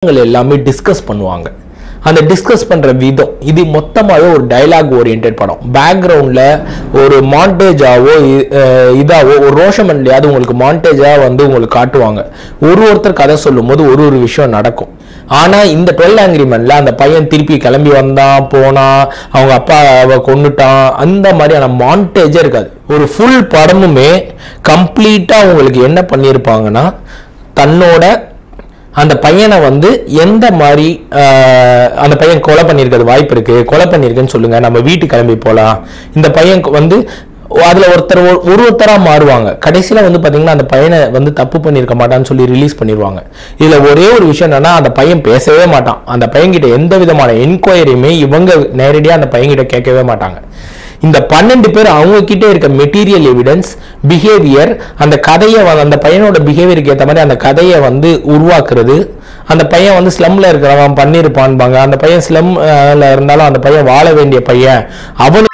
எல்லாமே டிஸ்கஸ் பண்ணுவாங்க. அந்த டிஸ்கஸ் பண்ற விதம் இது மொத்தமாவே ஒரு டயலாக் ஓரியன்டட் படம். பேக்ரவுண்ட்ல ஒரு மாண்டேஜாவோ இதாவோ ஒரு ரோஷமன்லயாவது உங்களுக்கு மாண்டேஜா வந்து உங்களுக்கு காட்டுவாங்க. ஒருத்தர் கதை சொல்லும் போது ஒரு விஷயம் நடக்கும். ஆனா இந்த 12 Angry Menல அந்த பையன் திருப்பி கிளம்பி வந்தான் போனா அவங்க அப்பாவை கொன்னுட்டான் அந்த மாதிரியான மாண்டேஜே இருக்காது. ஒரு ஃபுல் படமுமே கம்ப்ளீட்டா உங்களுக்கு என்ன பண்ணியிருப்பாங்கன்னா தன்னோட அந்த பையனை வந்து எந்த மாதிரி அந்த பையன் கொலை பண்ணியிருக்கிறது வாய்ப்பு இருக்கு, கொலை பண்ணியிருக்குன்னு சொல்லுங்க, நம்ம வீட்டுக்கு கிளம்பி போகலாம். இந்த பையன் வந்து அதுல ஒருத்தரா மாறுவாங்க. கடைசியில வந்து பாத்தீங்கன்னா அந்த பையனை வந்து தப்பு பண்ணியிருக்க மாட்டான்னு சொல்லி ரிலீஸ் பண்ணிடுவாங்க. இதுல ஒரே ஒரு விஷயம் என்னன்னா அந்த பையன் பேசவே மாட்டான். அந்த பையன்கிட்ட எந்த விதமான என்கொயரியுமே இவங்க நேரடியா அந்த பையன்கிட்ட கேட்கவே மாட்டாங்க. இந்த 12 பேர் அவங்க கிட்ட இருக்க மெட்டீரியல் எவிடன்ஸ் பிஹேவியர் அந்த கதையை அந்த பையனோட பிஹேவியருக்கு ஏற்ற மாதிரி அந்த கதையை வந்து உருவாக்குறது. அந்த பையன் வந்து ஸ்லம்ல இருக்கிறவன் பண்ணிருப்பான்பாங்க. அந்த பையன் ஸ்லம்ல இருந்தாலும் அந்த பையன் வாழ வேண்டிய பையன் அவனு